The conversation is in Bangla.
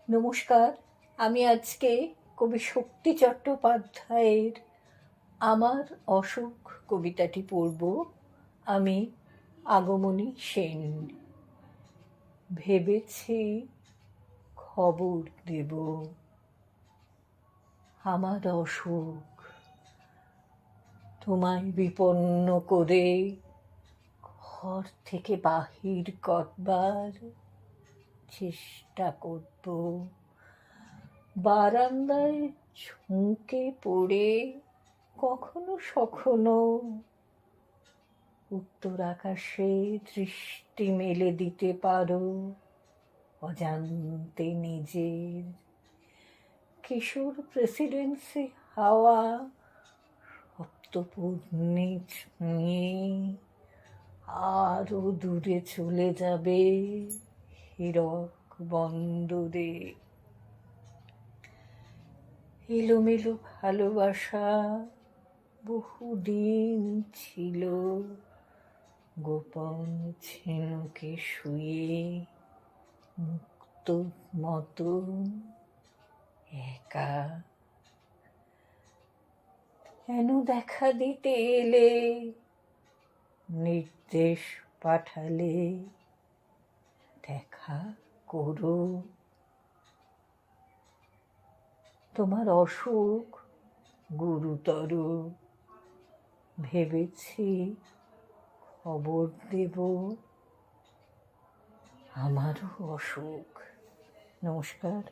নমস্কার। আমি আজকে কবি শক্তি চট্টোপাধ্যায়ের আমার অসুখ কবিতাটি পড়ব। আমি আগমনী সেন। ভেবেছি খবর দেব আমার অসুখ, তোমায় বিপন্ন করে ঘর থেকে বাহির করবার চেষ্টা করব। বারান্দায় ঝুঁকে পড়ে কখনো সখনো উত্তর আকাশে দৃষ্টি মেলে দিতে পারো অজান্তে নিজের। কিশোর প্রেসিডেন্সি হাওয়া সপ্তপূর্ণি ছুঁয়ে আরো দূরে চলে যাবে হীরক বন্দরে। এলোমেলো ভালোবাসা বহুদিন ছিল গোপন ঝিনুকে শুয়ে মুক্ত মতন একা। কেন দেখা দিতে এলে, নির্দেশ পাঠালে দেখা করো। তোমার অসুখ গুরুতর, ভেবেছি খবর দেব আমারও অসুখ। নমস্কার।